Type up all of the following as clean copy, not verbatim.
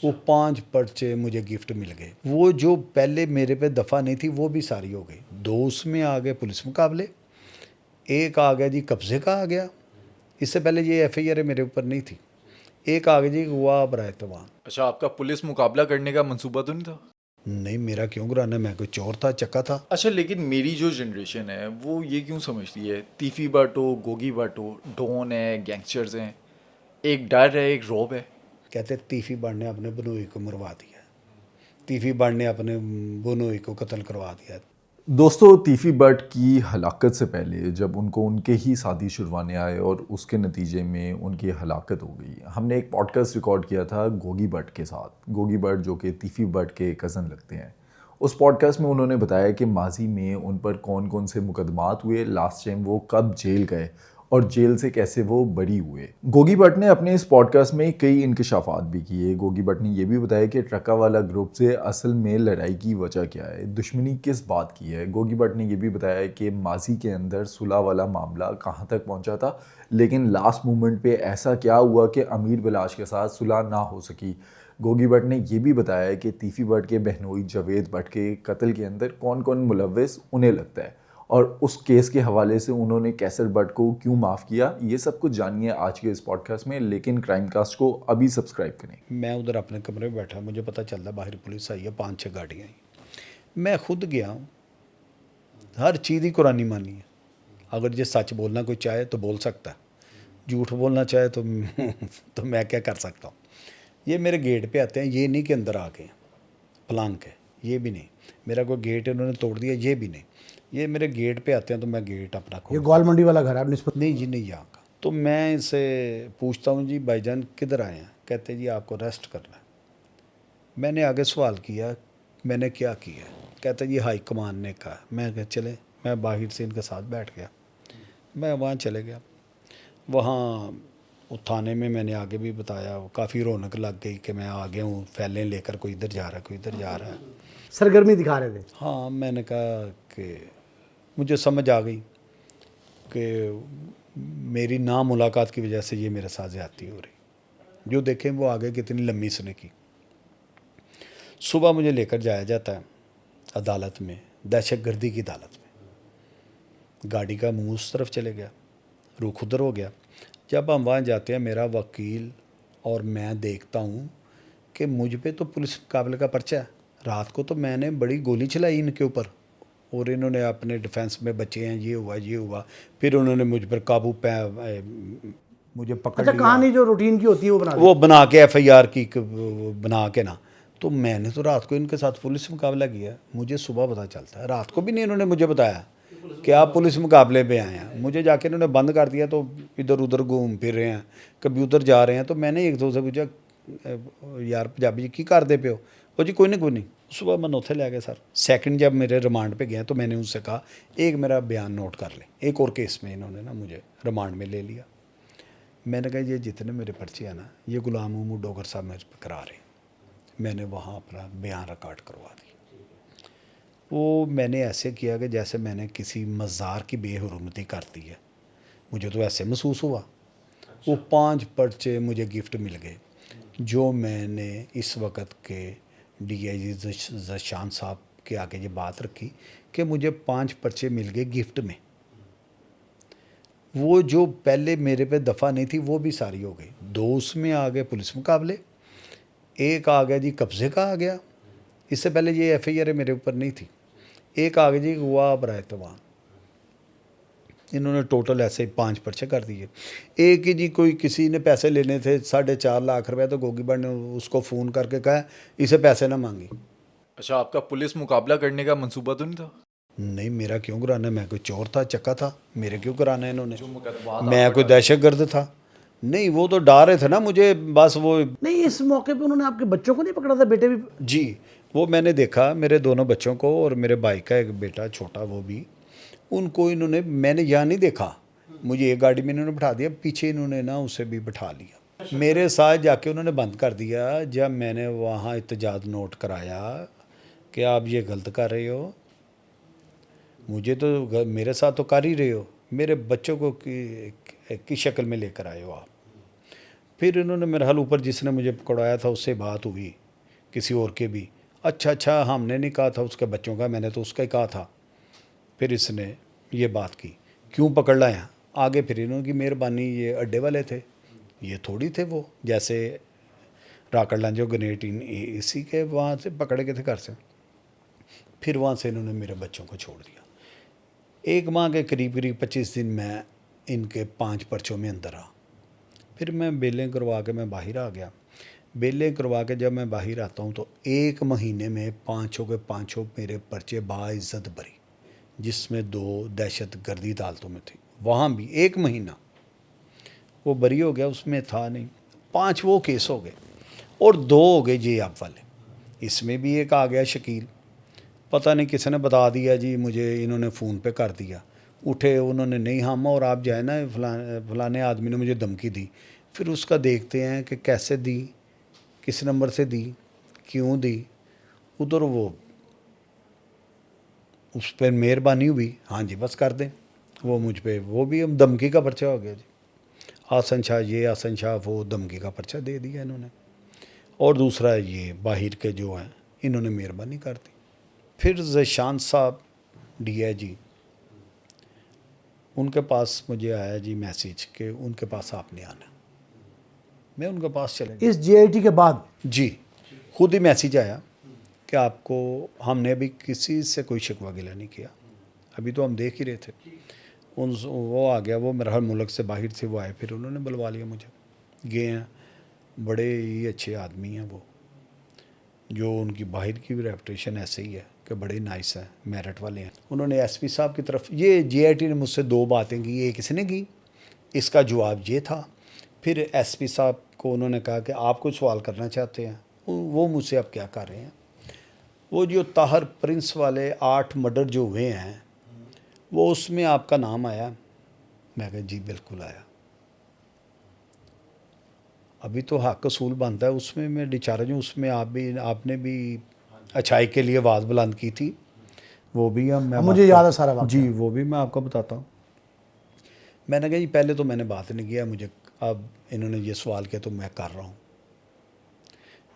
وہ 5 پرچے مجھے گفٹ مل گئے. وہ جو پہلے میرے پہ دفعہ نہیں تھی وہ بھی ساری ہو گئی. 2 اس میں آ گئے پولیس مقابلے, ایک آ گیا جی قبضے کا آ گیا. اس سے پہلے یہ ایف آئی آر میرے اوپر نہیں تھی. ایک آ گیا جی ہوا برائے توان. اچھا, آپ کا پولیس مقابلہ کرنے کا منصوبہ تو نہیں تھا؟ نہیں, میرا کیوں کرانا, میں کوئی چور تھا, چکا تھا. اچھا, لیکن میری جو جنریشن ہے وہ یہ کیوں سمجھتی ہے تیفی بٹ ہو, گوگی بٹ ہو, ڈون ہے, گینگسٹرز ہیں, ایک ڈر ہے, ایک روب ہے. کہتے تیفی بڑ نے اپنے بنوئی کو مروا دیا, تیفی بڑ نے اپنے بنوئی کو قتل کروا دیا. دوستو, تیفی بٹ کی ہلاکت سے پہلے جب ان کو ان کے ہی ساتھی چھڑوانے آئے اور اس کے نتیجے میں ان کی ہلاکت ہو گئی, ہم نے ایک پوڈ کاسٹ ریکارڈ کیا تھا گوگی بٹ کے ساتھ. گوگی بٹ جو کہ تیفی بٹ کے کزن لگتے ہیں. اس پوڈ کاسٹ میں انہوں نے بتایا کہ ماضی میں ان پر کون کون سے مقدمات ہوئے, لاسٹ ٹائم وہ کب جیل گئے اور جیل سے کیسے وہ بری ہوئے. گوگی بٹ نے اپنے اس پوڈ کاسٹ میں کئی انکشافات بھی کیے. گوگی بٹ نے یہ بھی بتایا کہ ٹرکا والا گروپ سے اصل میں لڑائی کی وجہ کیا ہے, دشمنی کس بات کی ہے. گوگی بٹ نے یہ بھی بتایا کہ ماضی کے اندر صلح والا معاملہ کہاں تک پہنچا تھا, لیکن لاسٹ مومنٹ پہ ایسا کیا ہوا کہ امیر بلاش کے ساتھ صلح نہ ہو سکی. گوگی بٹ نے یہ بھی بتایا کہ تیفی بٹ کے بہنوئی جاوید بٹ کے قتل کے اندر کون کون ملوث انہیں لگتا ہے, اور اس کیس کے حوالے سے انہوں نے کیسر بٹ کو کیوں معاف کیا. یہ سب کچھ جانیے آج کے اس پوڈ کاسٹ میں, لیکن کرائم کاسٹ کو ابھی سبسکرائب کریں. میں ادھر اپنے کمرے میں بیٹھا, مجھے پتہ چلتا باہر پولیس آئی ہے, 5-6 گاڑیاں آئیں. میں خود گیا ہوں, ہر چیز ہی قرآنی مانی ہے. اگر یہ سچ بولنا کوئی چاہے تو بول سکتا ہے, جھوٹ بولنا چاہے تو میں کیا کر سکتا ہوں. یہ میرے گیٹ پہ آتے ہیں, یہ نہیں کہ اندر آ کے پلانک ہے, یہ بھی نہیں. میرا کوئی گیٹ انہوں نے توڑ دیا, یہ بھی نہیں. یہ میرے گیٹ پہ آتے ہیں تو میں گیٹ اپنا یہ گوال منڈی والا گھر ہے نسبت. نہیں جی, نہیں یہاں کا. تو میں ان سے پوچھتا ہوں جی بھائی جان کدھر آئے ہیں, کہتے ہیں جی آپ کو ریسٹ کرنا ہے. میں نے آگے سوال کیا میں نے کیا کیا, کہتے ہیں جی ہائی کمان نے کہا. میں کہ چلے, میں باہر سے ان کے ساتھ بیٹھ گیا, میں وہاں چلے گیا. وہاں تھانے میں نے آگے بھی بتایا, کافی رونق لگ گئی کہ میں آگے ہوں, فیلیں لے کر کوئی ادھر جا رہا ہے, کوئی ادھر جا رہا ہے. سرگرمی دکھا رہے تھے. ہاں, میں نے کہا کہ مجھے سمجھ آ گئی کہ میری نا ملاقات کی وجہ سے یہ میرے ساتھ زیادتی ہو رہی. جو دیکھیں وہ آگے کتنی لمبی سنے کی. صبح مجھے لے کر جایا جاتا ہے عدالت میں, دہشت گردی کی عدالت میں. گاڑی کا منہ اس طرف چلے گیا, رخ ادھر ہو گیا. جب ہم وہاں جاتے ہیں, میرا وکیل اور میں دیکھتا ہوں کہ مجھ پہ تو پولیس مقابلے کا پرچہ ہے. رات کو تو میں نے بڑی گولی چلائی ان کے اوپر, اور انہوں نے اپنے ڈیفینس میں بچے ہیں, یہ ہوا یہ ہوا. پھر انہوں نے مجھ پر قابو مجھے پکڑ اچھا, لیا. کہانی جو روٹین کی ہوتی ہے وہ بنا کے ایف آئی آر کی بنا کے نا. تو میں نے تو رات کو ان کے ساتھ پولیس مقابلہ کیا. مجھے صبح پتہ چلتا ہے, رات کو بھی نہیں انہوں نے مجھے بتایا کہ آپ پولیس مقابلے پہ آئے ہیں. مجھے جا کے انہوں نے بند کر دیا, تو ادھر ادھر گھوم پھر رہے ہیں, کبھی ادھر جا رہے ہیں. تو میں نے ایک دو سے پوچھا یار پنجابی جی کی کرتے پہ ہو, وہ جی کوئی نہیں. صبح میں نوتھے لے گئے سر. سیکنڈ جب میرے ریمانڈ پہ گئے تو میں نے ان سے کہا ایک میرا بیان نوٹ کر لیں. ایک اور کیس میں انہوں نے نا مجھے ریمانڈ میں لے لیا. میں نے کہا یہ جتنے میرے پرچے ہیں نا, یہ غلام محمود ڈوگر صاحب میرے پہ کرا رہے ہیں. میں نے وہاں اپنا بیان ریکارڈ کروا دی. وہ میں نے ایسے کیا کہ جیسے میں نے کسی مزار کی بے حرمتی کر دی ہے. مجھے تو ایسے محسوس ہوا. وہ 5 پرچے مجھے گفٹ مل گئے, جو میں نے اس وقت کے ڈی آئی جی ذیشان صاحب کے آگے یہ بات رکھی کہ مجھے 5 پرچے مل گئے گفٹ میں. وہ جو پہلے میرے پہ دفعہ نہیں تھی وہ بھی ساری ہو گئی. 2 اس میں آ گئے پولیس مقابلے, ایک آ گیا جی قبضے کا آ گیا. اس سے پہلے یہ ایف آئی آر میرے اوپر نہیں تھی. ایک آ گیا جی ہوا برائے توان. انہوں نے ٹوٹل ایسے 5 پرچے کر دیے. ایک ہی جی کوئی کسی نے پیسے لینے تھے 4.5 لاکھ روپے, تو گوگی بٹ نے اس کو فون کر کے کہا اسے پیسے نہ مانگی. اچھا, آپ کا پولیس مقابلہ کرنے کا منصوبہ تو نہیں تھا؟ نہیں, میرا کیوں کرانا, میں کوئی چور تھا, چکا تھا, میرے کیوں کرانا ہے انہوں نے. میں کوئی دہشت گرد تھا نہیں. وہ تو ڈر رہے تھے نا مجھے, بس وہ. نہیں, اس موقع پہ انہوں نے آپ کے بچوں کو نہیں پکڑا تھا, بیٹے بھی؟ جی, وہ میں نے دیکھا میرے دونوں بچوں کو, اور میرے بھائی کا ایک بیٹا چھوٹا وہ بھی. ان کو انہوں نے, میں نے یہاں نہیں دیکھا, مجھے ایک گاڑی میں انہوں نے بٹھا دیا, پیچھے انہوں نے نا اسے بھی بٹھا لیا. میرے ساتھ جا کے انہوں نے بند کر دیا. جب میں نے وہاں احتجاج نوٹ کرایا کہ آپ یہ غلط کر رہے ہو, مجھے تو میرے ساتھ تو کر ہی رہے ہو, میرے بچوں کو کی شکل میں لے کر آئے ہو آپ, پھر انہوں نے میرے حال اوپر جس نے مجھے پکڑایا تھا اس سے بات ہوئی کسی اور کے بھی، اچھا ہم نے نہیں کہا تھا اس کے بچوں کا، میں نے تو اس کا ہی کہا تھا. پھر اس نے یہ بات کی کیوں پکڑ لایا آگے. پھر انہوں کی مہربانی، یہ اڈے والے تھے، یہ تھوڑی تھے وہ جیسے راکٹ لانجو گنیٹ اسی کے وہاں سے پکڑ کے تھے گھر سے. پھر وہاں سے انہوں نے میرے بچوں کو چھوڑ دیا. 1 ماہ کے قریب 25 دن میں ان کے 5 پرچوں میں اندر رہا. پھر میں بیلیں کروا کے میں باہر آ گیا. بیلیں کروا کے جب میں باہر آتا ہوں تو 1 مہینے میں 5 کے 5 میرے پرچے باعزت بری، جس میں 2 دہشت گردی عدالتوں میں تھی. وہاں بھی 1 مہینہ وہ بری ہو گیا، اس میں تھا نہیں. 5 وہ کیس ہو گئے اور 2 ہو گئے جے آپ والے. اس میں بھی ایک آ گیا شکیل، پتہ نہیں کس نے بتا دیا جی مجھے، انہوں نے فون پہ کر دیا. اٹھے انہوں نے، نہیں ہم اور آپ جائیں نا، فلانے آدمی نے مجھے دھمکی دی. پھر اس کا دیکھتے ہیں کہ کیسے دی، کس نمبر سے دی، کیوں دی. ادھر وہ اس پہ مہربانی ہوئی، ہاں جی بس کر دیں. وہ مجھ پہ وہ بھی دھمکی کا پرچہ ہو گیا جی. آسن شاہ یہ، آسن شاہ وہ، دھمکی کا پرچہ دے دیا انہوں نے. اور دوسرا یہ باہر کے جو ہیں انہوں نے مہربانی کر دی. پھر ذیشان صاحب ڈی آئی جی، ان کے پاس مجھے آیا جی میسیج کہ ان کے پاس آپ نے آنا. میں ان کے پاس چلے گیا. اس جے آئی ٹی کے بعد جی خود ہی میسیج آیا کہ آپ کو، ہم نے ابھی کسی سے کوئی شکوہ گلہ نہیں کیا، ابھی تو ہم دیکھ ہی رہے تھے. وہ آ گیا، وہ میرا ہر ملک سے باہر سے وہ آئے، پھر انہوں نے بلوا لیا مجھے. گئے ہیں، بڑے ہی اچھے آدمی ہیں وہ، جو ان کی باہر کی بھی ریپوٹیشن ایسے ہی ہے کہ بڑے نائس ہیں، میرٹ والے ہیں. انہوں نے ایس پی صاحب کی طرف، یہ جے آئی ٹی نے مجھ سے 2 باتیں کی. ایک اس نے کی، اس کا جواب یہ تھا. پھر ایس پی صاحب کو انہوں نے کہا کہ آپ کوئی سوال کرنا چاہتے ہیں. وہ مجھ سے اب کیا کر رہے ہیں. وہ جو طاہر پرنس والے 8 مرڈر جو ہوئے ہیں، وہ اس میں آپ کا نام آیا. میں کہا جی بالکل آیا. ابھی تو حق اصول بنتا ہے، اس میں میں ڈیچارج ہوں. اس میں آپ نے بھی اچھائی کے لیے آواز بلند کی تھی. وہ بھی مجھے یاد ہے سارا واقعہ. جی وہ بھی میں آپ کو بتاتا ہوں. میں نے کہا جی پہلے تو میں نے بات نہیں کیا، مجھے اب انہوں نے یہ سوال کیا تو میں کر رہا ہوں.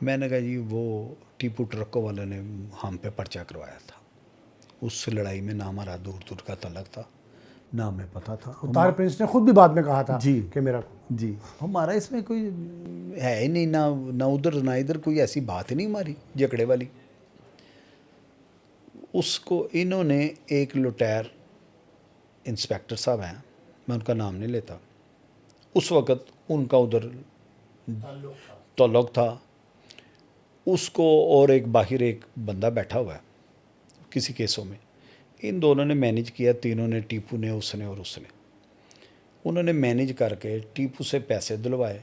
میں نے کہا جی وہ ٹیپو ٹرکوں والے نے ہم پہ پرچہ کروایا تھا. اس لڑائی میں نہ ہمارا دور دور کا تعلق تھا، نہ ہمیں پتہ تھا. طاہر پرنس نے خود بھی بعد میں کہا تھا جی کہ میرا جی ہمارا اس میں کوئی ہے ہی نہیں، نہ ادھر نہ ادھر کوئی ایسی بات ہی نہیں ہماری جھگڑے والی. اس کو انہوں نے ایک لٹیر انسپیکٹر صاحب ہیں، میں ان کا نام نہیں لیتا، اس وقت ان کا ادھر تعلق تھا. اس کو اور ایک باہر ایک بندہ بیٹھا ہوا ہے کسی کیسوں میں. ان دونوں نے مینیج کیا، تینوں نے، ٹیپو نے، اس نے اور اس نے. انہوں نے مینیج کر کے ٹیپو سے پیسے دلوائے.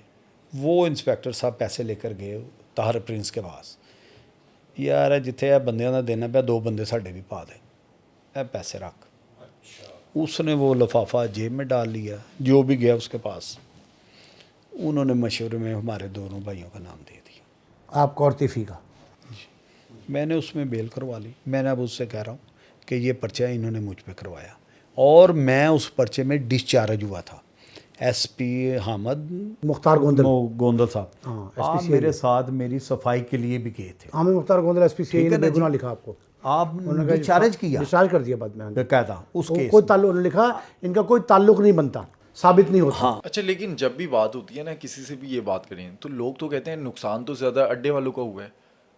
وہ انسپیکٹر صاحب پیسے لے کر گئے طاہر پرنس کے پاس. یار جتھے اے بندیاں دا دینا پیا 2 بندے ساڈے بھی پا دے، اے پیسے رکھ. اس نے وہ لفافہ جیب میں ڈال لیا، جو بھی گیا اس کے پاس. انہوں نے مشورے میں ہمارے دونوں بھائیوں کا نام دے دیا. آپ کو اور تیفی کا. میں نے اس میں بیل کروا لی. میں نے اب اس سے کہہ رہا ہوں کہ یہ پرچہ انہوں نے مجھ پہ کروایا، اور میں اس پرچے میں ڈسچارج ہوا تھا. ایس پی حامد مختار گوندل، گوندل صاحب ہاں، آپ میرے ساتھ میری صفائی کے لیے بھی گئے تھے. عامر مختار گوندل ایس پی سی ٹھیک نے ہے نا بے گناہ جی. لکھا آپ کو. آپ ڈسچارج کیا، ڈسچارج کر دیا بعد میں. باقاعدہ اس کیس کوئی تعلق، انہوں نے لکھا ان کا کوئی تعلق نہیں بنتا، ثابت نہیں ہوتا. ہاں. اچھا لیکن جب بھی بات ہوتی ہے نا، کسی سے بھی یہ بات کریں تو لوگ تو کہتے ہیں نقصان تو زیادہ اڈے والوں کا ہوا ہے.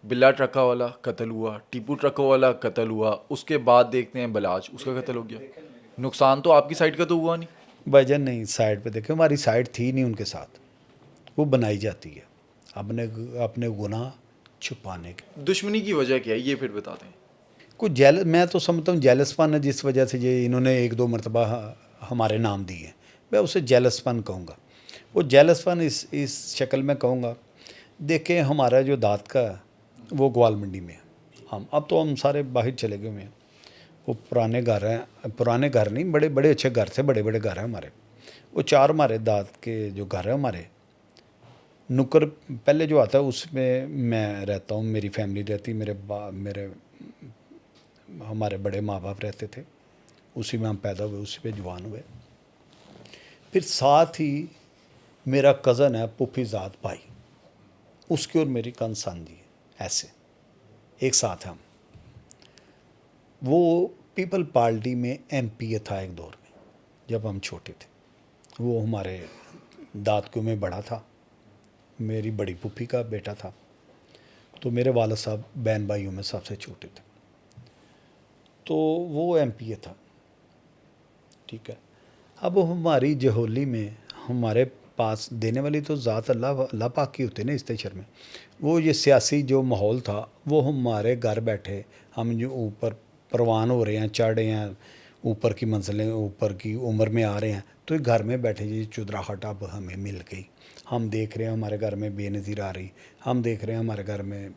بلا ٹرکا والا قتل ہوا، ٹیپو ٹرکا والا قتل ہوا، اس کے بعد دیکھتے ہیں بلاج، اس کا قتل ہو گیا. نقصان تو آپ کی سائڈ کا تو ہوا نہیں. بھجن نہیں، سائڈ پہ دیکھیں ہماری سائڈ تھی نہیں ان کے ساتھ، وہ بنائی جاتی ہے اپنے گناہ چھپانے کے. دشمنی کی وجہ کیا ہے یہ پھر بتاتے ہیں. کوئی میں تو سمجھتا ہوں جیلس پن ہے، جس وجہ سے یہ انہوں نے 1-2 مرتبہ ہمارے نام دیے. میں اسے جیلس پن کہوں گا. وہ جیلس پن اس شکل میں کہوں گا. دیکھیں ہمارا جو دانت کا ہے وہ گوال منڈی میں ہے. اب تو ہم سارے باہر چلے گئے ہوئے ہیں. وہ پرانے گھر ہیں، پرانے گھر نہیں، بڑے بڑے اچھے گھر تھے، بڑے بڑے گھر ہیں ہمارے. وہ 4 ہمارے دانت کے جو گھر ہیں ہمارے، نکر پہلے جو آتا ہے اس میں میں رہتا ہوں، میری فیملی رہتی، میرے ہمارے بڑے ماں باپ رہتے تھے. اسی میں ہم پیدا ہوئے، اسی پہ جوان ہوئے. پھر ساتھ ہی میرا کزن ہے پوپھی ذات بھائی، اس کی اور میری کنساندھی ہے، ایسے ایک ساتھ ہم. وہ پیپل پارٹی میں ایم پی اے تھا ایک دور میں جب ہم چھوٹے تھے. وہ ہمارے دادکوں میں بڑا تھا، میری بڑی پھوپھی کا بیٹا تھا، تو میرے والد صاحب بہن بھائیوں میں سب سے چھوٹے تھے. تو وہ ایم پی اے تھا، ٹھیک ہے. اب ہماری جہولی میں ہمارے پاس دینے والی تو ذات اللہ پاک کی ہوتی ہے نا استشر میں. وہ یہ سیاسی جو ماحول تھا وہ ہمارے گھر بیٹھے ہم جو اوپر پروان ہو رہے ہیں، چڑھ رہے ہیں اوپر کی منزلیں، اوپر کی عمر میں آ رہے ہیں، تو یہ گھر میں بیٹھے جی چدراہٹ اب ہمیں مل گئی. ہم دیکھ رہے ہیں ہمارے گھر میں بے نظیر آ رہی، ہم دیکھ رہے ہیں ہمارے گھر میں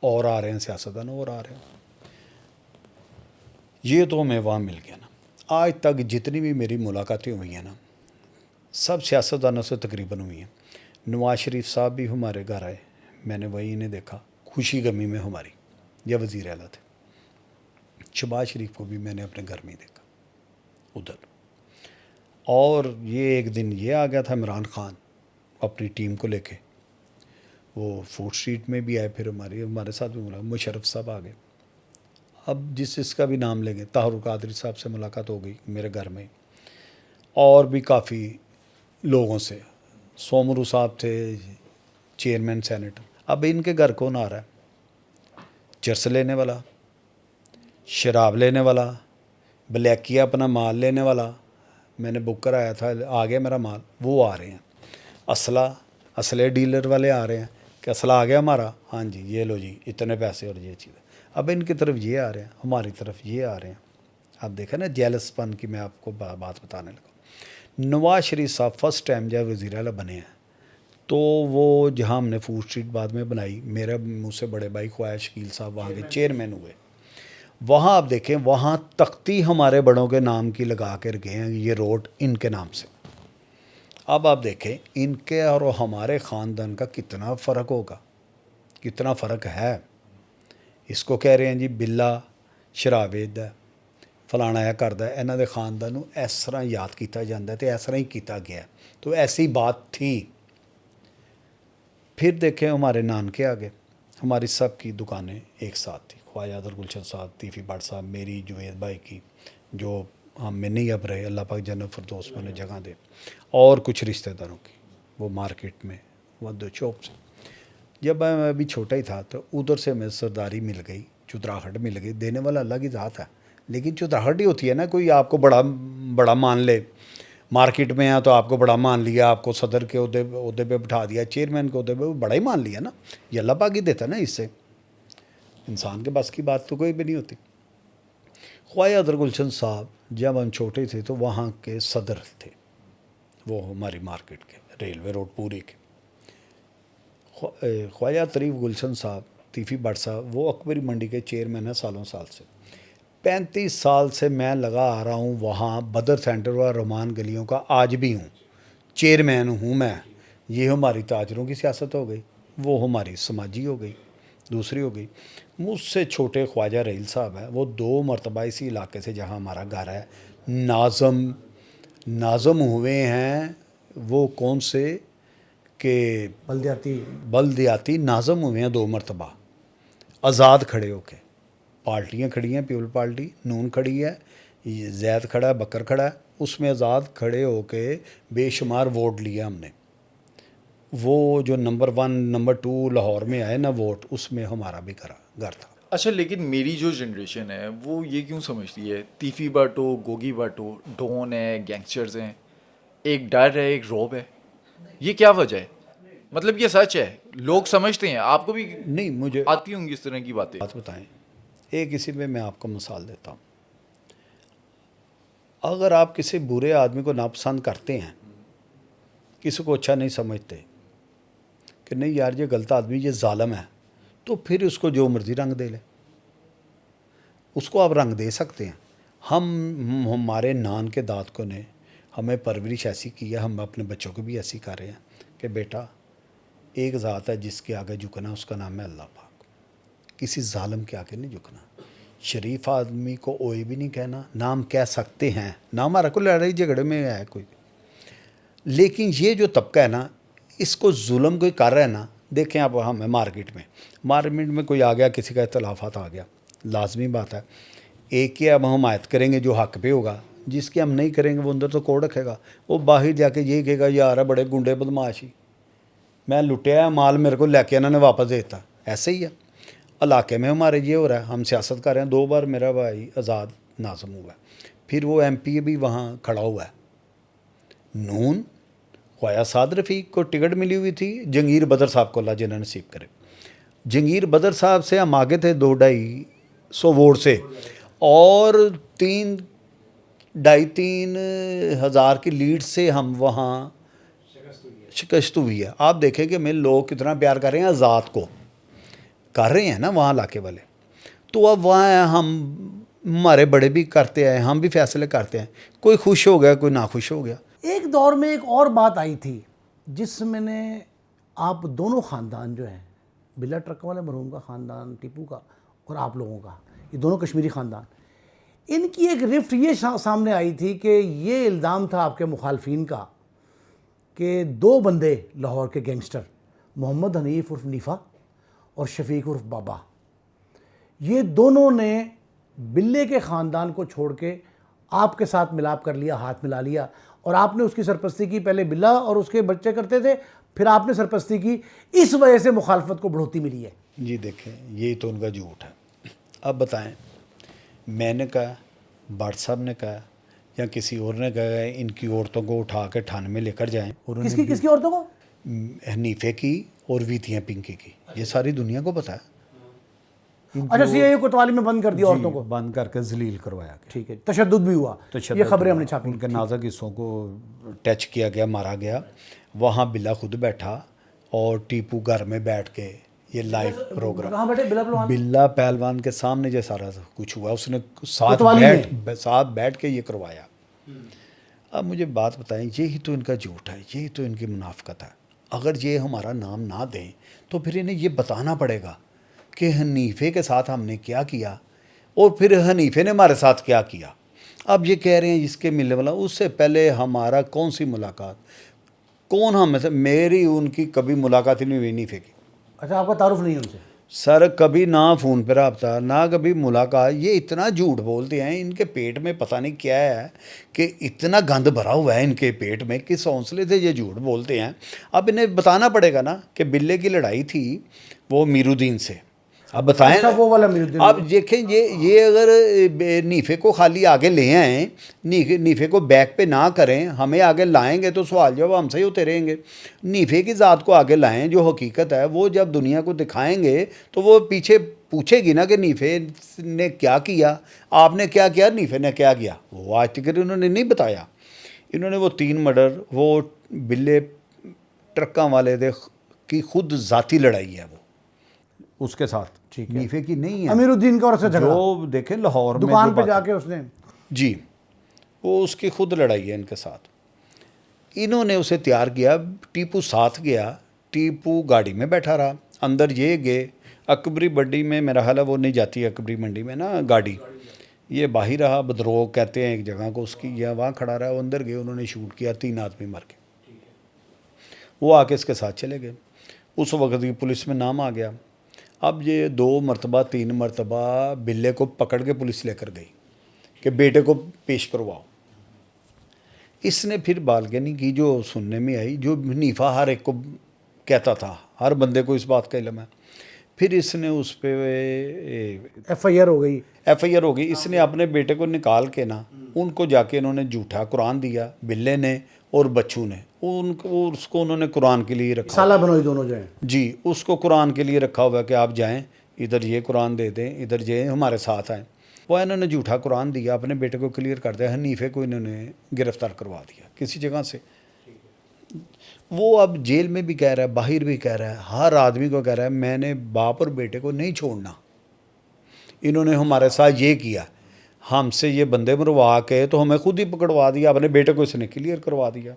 اور آ رہے ہیں سیاستدان اور آ رہے ہیں. یہ تو ہمیں وہاں مل گیا نا. آج تک جتنی بھی میری ملاقاتیں ہوئی ہیں نا، سب سیاستدانوں سے تقریباً ہوئی ہیں. نواز شریف صاحب بھی ہمارے گھر آئے، میں نے وہی انہیں دیکھا خوشی غمی میں ہماری، یا وزیر اعلیٰ تھے. شہباز شریف کو بھی میں نے اپنے گھر میں ہی دیکھا ادھر. اور یہ ایک دن یہ آ گیا تھا عمران خان اپنی ٹیم کو لے کے، وہ فوڈ اسٹریٹ میں بھی آئے، پھر ہمارے ساتھ بھی مشرف صاحب آ گئے. اب جس کا بھی نام لیں گے، طاہر القادری صاحب سے ملاقات ہو گئی میرے گھر میں، اور بھی کافی لوگوں سے. سومرو صاحب تھے چیئرمین سینیٹر. اب ان کے گھر کون آ رہا ہے؟ چرس لینے والا، شراب لینے والا، بلیکیا اپنا مال لینے والا. میں نے بک کرایا تھا، آ گیا میرا مال، وہ آ رہے ہیں. اسلحے ڈیلر والے آ رہے ہیں کہ اسلحہ آ گیا ہمارا، ہاں جی یہ لو جی اتنے پیسے اور یہ چیز. اب ان کی طرف یہ آ رہے ہیں، ہماری طرف یہ آ رہے ہیں. اب دیکھیں نا جیلس پن کی میں آپ کو بات بتانے لگا. نواز شریف صاحب فرسٹ ٹائم جب وزیر اعلیٰ بنے ہیں تو وہ جہاں ہم نے فوڈ اسٹریٹ بعد میں بنائی، میرے منہ سے بڑے بھائی خواجہ شکیل صاحب وہاں کے چیئرمین ہوئے. وہاں آپ دیکھیں وہاں تختی ہمارے بڑوں کے نام کی لگا کے رکھے ہیں، یہ روڈ ان کے نام سے. اب آپ دیکھیں ان کے اور ہمارے خاندان کا کتنا فرق ہوگا، کتنا فرق ہے. اس کو کہہ رہے ہیں جی بلا شراب ویچدا ہے، فلانا ہے کردا ہے. انہاں دے خاندان نوں اس طرح یاد کیتا جاندا ہے تے اس طرح ہی کیتا گیا. تو ایسی بات تھی. پھر دیکھیں ہمارے نانکے آگے، ہماری سب کی دکانیں ایک ساتھ تھی. خواجہ حیدر گلشن صاحب، تیفی بٹ صاحب، میری جوید بھائی کی جو ہم میں نہیں اب رہے، اللہ پاک جنت فردوس میں انہیں جگہ دے، اور کچھ رشتہ داروں کی وہ مارکیٹ میں وہ دو چوپ سے. جب میں ابھی چھوٹا ہی تھا تو ادھر سے ہمیں سرداری مل گئی، چتراہٹ مل گئی. دینے والا اللہ کی ذات ہے، لیکن چتراہٹ ہی ہوتی ہے نا، کوئی آپ کو بڑا مان لے. مارکیٹ میں ہیں تو آپ کو بڑا مان لیا، آپ کو صدر کے عہدے پہ بٹھا دیا، چیئرمین کے عہدے پہ بڑا ہی مان لیا نا. یہ اللہ پاک ہی دیتا ہے نا، اس سے انسان کے بس کی بات تو کوئی بھی نہیں ہوتی. خواجہ حیدر گلشن صاحب جب ہم چھوٹے تھے تو وہاں کے صدر تھے، وہ ہماری مارکیٹ کے ریلوے روڈ پورے کے. خواجہ طریف گلشن صاحب، تیفی بٹ صاحب، وہ اکبری منڈی کے چیئرمین ہیں سالوں سال سے. 35 سال سے میں لگا آ رہا ہوں وہاں بدر سینٹر اور رومان گلیوں کا، آج بھی ہوں، چیئرمین ہوں میں. یہ ہماری تاجروں کی سیاست ہو گئی، وہ ہماری سماجی ہو گئی، دوسری ہو گئی. مجھ سے چھوٹے خواجہ رحیل صاحب ہیں، وہ 2 مرتبہ اسی علاقے سے جہاں ہمارا گھر ہے ناظم ہوئے ہیں. وہ کون سے کہ بلدیاتی ناظم ہوئے ہیں 2 مرتبہ، آزاد کھڑے ہو کے. پارٹیاں کھڑی ہیں، پیپل پارٹی نون کھڑی ہے، زید کھڑا ہے، بکر کھڑا ہے، اس میں آزاد کھڑے ہو کے بے شمار ووٹ لیا ہم نے. وہ جو نمبر 1 نمبر 2 لاہور میں آئے نا ووٹ، اس میں ہمارا بھی گھر تھا. اچھا، لیکن میری جو جنریشن ہے وہ یہ کیوں سمجھتی ہے تیفی بٹ ہو، گوگی بٹ ہو، ڈون ہے، گینگسٹرز ہیں، ایک ڈر ہے، ایک روب ہے. یہ کیا وجہ ہے؟ مطلب یہ سچ ہے، لوگ سمجھتے ہیں، آپ کو بھی نہیں مجھے آتی ہوں گی اس طرح کی باتیں. بات بتائیں، ایک اسی میں آپ کو مثال دیتا ہوں. اگر آپ کسی برے آدمی کو ناپسند کرتے ہیں، کسی کو اچھا نہیں سمجھتے کہ نہیں یار یہ غلط آدمی، یہ ظالم ہے، تو پھر اس کو جو مرضی رنگ دے لیں. اس کو آپ رنگ دے سکتے ہیں. ہمارے نان کے دادکوں نے ہمیں پرورش ایسی کی ہے، ہم اپنے بچوں کو بھی ایسی کر رہے ہیں کہ بیٹا ایک ذات ہے جس کے آگے جھکنا، اس کا نام ہے اللہ پاک. کسی ظالم کے آگے نہیں جھکنا. شریف آدمی کو اوئے بھی نہیں کہنا، نام کہہ سکتے ہیں، نہ ہمارا کوئی لڑائی جھگڑے میں ہے کوئی. لیکن یہ جو طبقہ ہے نا، اس کو ظلم کوئی کر رہا ہے نا. دیکھیں آپ ہمیں مارکیٹ میں کوئی آ گیا، کسی کا اختلافات آ گیا، لازمی بات ہے ایک کی اب ہم حمایت کریں گے جو حق پہ ہوگا، جس کی ہم نہیں کریں گے وہ اندر تو کوڑ رکھے گا. وہ باہر جا کے یہ کہے گا یار ہے بڑے گنڈے بدماشی، میں لٹیا ہے مال میرے کو لے کے انہوں نے واپس دیتا. ایسے ہی ہے علاقے میں ہمارے یہ ہو رہا ہے. ہم سیاست کر رہے ہیں، 2 بار میرا بھائی آزاد ناظم ہوا ہے، پھر وہ ایم پی بھی وہاں کھڑا ہوا ہے. نون خواجہ سعد رفیق کو ٹکٹ ملی ہوئی تھی، جنگیر بدر صاحب کو اللہ جنہیں نصیب کرے. جنگیر بدر صاحب سے ہم آگے تھے 2-250 ووٹ سے، اور 3-3.5 ہزار کی لیڈ سے ہم وہاں شکست ہوئی ہے. آپ دیکھیں کہ میں لوگ کتنا پیار کر رہے ہیں آزاد کو، کر رہے ہیں نا وہاں علاقے والے. تو اب وہاں ہم ہمارے بڑے بھی کرتے ہیں، ہم بھی فیصلے کرتے ہیں، کوئی خوش ہو گیا کوئی ناخوش ہو گیا. ایک دور میں ایک اور بات آئی تھی جس میں نے آپ دونوں خاندان جو ہیں، بلا ٹرک والے مرحوم کا خاندان، ٹیپو کا، اور آپ لوگوں کا، یہ دونوں کشمیری خاندان، ان کی ایک رفٹ یہ سامنے آئی تھی کہ یہ الزام تھا آپ کے مخالفین کا کہ 2 بندے لاہور کے گینگسٹر، محمد حنیف عرف نیفا اور شفیق عرف بابا، یہ دونوں نے بلے کے خاندان کو چھوڑ کے آپ کے ساتھ ملاپ کر لیا، ہاتھ ملا لیا، اور آپ نے اس کی سرپرستی کی. پہلے بلا اور اس کے بچے کرتے تھے، پھر آپ نے سرپرستی کی. اس وجہ سے مخالفت کو بڑھوتی ملی ہے. جی دیکھیں یہی تو ان کا جھوٹ ہے. اب بتائیں، میں نے کہا، بھٹ صاحب نے کہا، یا کسی اور نے کہا ان کی عورتوں کو اٹھا کے تھانے میں لے کر جائیں. اور کس کی عورتوں کو؟ حنیفے کی اور ویتیاں پنکی کی، یہ ساری دنیا کو پتہ ہے. اچھا سی اے کوتوالی میں بند کر دیا عورتوں کو، بند کر کے ذلیل کروایا گیا. ٹھیک ہے، تشدد بھی ہوا، یہ خبریں ہم نے چھاپی. ان کے نازک حصوں کو ٹچ کیا گیا، مارا گیا. وہاں بلا خود بیٹھا اور ٹیپو گھر میں بیٹھ کے یہ لائیو پروگرام. کہاں بیٹھے بلا پہلوان؟ بلا پہلوان کے سامنے جو سارا کچھ ہوا، اس نے ساتھ بیٹھ کے یہ کروایا. اب مجھے بات بتائیں، یہی تو ان کا جھوٹ ہے، یہی تو ان کی منافقت ہے. اگر یہ ہمارا نام نہ دیں تو پھر انہیں یہ بتانا پڑے گا کہ حنیفے کے ساتھ ہم نے کیا کیا اور پھر حنیفے نے ہمارے ساتھ کیا کیا. اب یہ کہہ رہے ہیں جس کے ملنے والا، اس سے پہلے ہمارا کون سی ملاقات، کون ہم میں سے، میری ان کی کبھی ملاقات ہی نہیں ہوئی حنیفے کی. اچھا آپ کا تعارف نہیں ہے ان سے؟ سر کبھی نہ فون پہ رابطہ، نہ کبھی ملاقات. یہ اتنا جھوٹ بولتے ہیں، ان کے پیٹ میں پتہ نہیں کیا ہے کہ اتنا گند بھرا ہوا ہے ان کے پیٹ میں، کس حوصلے سے یہ جھوٹ بولتے ہیں. اب انہیں بتانا پڑے گا نا کہ بلے کی لڑائی تھی وہ میر الدین سے. اب بتائیں، وہ والا میر الدین. اب دیکھیں یہ اگر نیفے کو خالی آگے لے آئیں، نیفے کو بیک پہ نہ کریں، ہمیں آگے لائیں گے تو سوال جواب ہم سے ہی ہوتے رہیں گے. نیفے کی ذات کو آگے لائیں، جو حقیقت ہے وہ جب دنیا کو دکھائیں گے تو وہ پیچھے پوچھے گی نا کہ نیفے نے کیا کیا، آپ نے کیا کیا، نیفے نے کیا کیا. وہ آج تک انہوں نے نہیں بتایا. انہوں نے وہ 3 مرڈر، وہ بلے ٹرکاں والے دے کی خود ذاتی لڑائی ہے، وہ اس کے ساتھ نیفے کی نہیں ہے. امیر الدین کا اور سے جھگڑا، جو دیکھیں لاہور میں دکان پہ جا کے اس نے، جی وہ اس کی خود لڑائی ہے ان کے ساتھ. انہوں نے اسے تیار کیا، ٹیپو ساتھ گیا، ٹیپو گاڑی میں بیٹھا رہا، اندر یہ گئے اکبری منڈی میں، میرا حال ہے وہ نہیں جاتی اکبری منڈی میں نا گاڑی، یہ باہر رہا، بدروگ کہتے ہیں ایک جگہ کو اس کی، یا وہاں کھڑا رہا. وہ اندر گئے، انہوں نے شوٹ کیا، 3 آدمی مر کے. وہ آ کے اس کے ساتھ چلے گئے. اس وقت کی پولیس میں نام آ گیا. اب یہ 2 مرتبہ 3 مرتبہ بلے کو پکڑ کے پولیس لے کر گئی کہ بیٹے کو پیش کرواؤ. اس نے پھر بالکنی کی جو سننے میں آئی، جو نیفا ہر ایک کو کہتا تھا، ہر بندے کو اس بات کا علم ہے. پھر اس نے اس پہ ایف آئی آر ہو گئی. ایف آئی آر ہو گئی. اس نے اپنے بیٹے کو نکال کے نا، ان کو جا کے انہوں نے جھوٹا قرآن دیا، بلے نے اور بچوں نے. اس کو انہوں نے قرآن کے لیے رکھا، سالہ بنوئی دونوں جو ہیں، جی اس کو قرآن کے لیے رکھا ہوا ہے کہ آپ جائیں ادھر یہ قرآن دے دیں، ادھر یہ ہمارے ساتھ آئیں. وہ انہوں نے جھوٹا قرآن دیا، اپنے بیٹے کو کلیئر کر دیا. حنیفے کو انہوں نے گرفتار کروا دیا کسی جگہ سے. وہ اب جیل میں بھی کہہ رہا ہے، باہر بھی کہہ رہا ہے، ہر آدمی کو کہہ رہا ہے میں نے باپ اور بیٹے کو نہیں چھوڑنا. انہوں نے ہمارے ساتھ یہ کیا، ہم سے یہ بندے مروا کے تو ہمیں خود ہی پکڑوا دیا، اپنے بیٹے کو اس نے کلیئر کروا دیا.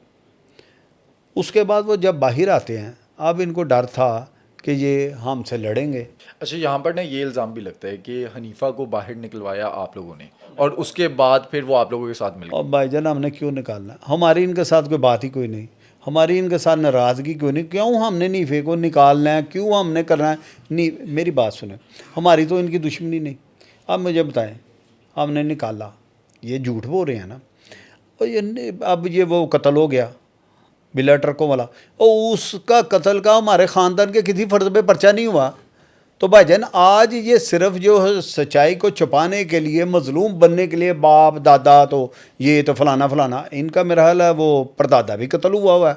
اس کے بعد وہ جب باہر آتے ہیں، اب ان کو ڈر تھا کہ یہ ہم سے لڑیں گے. اچھا یہاں پر نا یہ الزام بھی لگتا ہے کہ حنیفہ کو باہر نکلوایا آپ لوگوں نے، اور اس کے بعد پھر وہ آپ لوگوں کے ساتھ مل گئے. اور بھائی جان ہم نے کیوں نکالنا، ہماری ان کے ساتھ کوئی بات ہی کوئی نہیں. ہماری ان کے ساتھ ناراضگی کیوں نہیں؟ کیوں ہم نے نیفے کو نکالنا ہے؟ کیوں ہم نے کرنا ہے؟ نہیں، میری بات سنیں، ہماری تو ان کی دشمنی نہیں. اب مجھے بتائیں، ہم نے نکالا، یہ جھوٹ بول رہے ہیں نا. اب یہ وہ قتل ہو گیا بلا ٹرکوں والا، اور اس کا قتل کا ہمارے خاندان کے کسی فرد پہ پرچہ نہیں ہوا. تو بھائی جان آج یہ صرف جو سچائی کو چھپانے کے لیے، مظلوم بننے کے لیے، باپ دادا تو یہ تو فلانا فلانا، ان کا میرا حال ہے وہ پردادا بھی قتل ہوا ہے.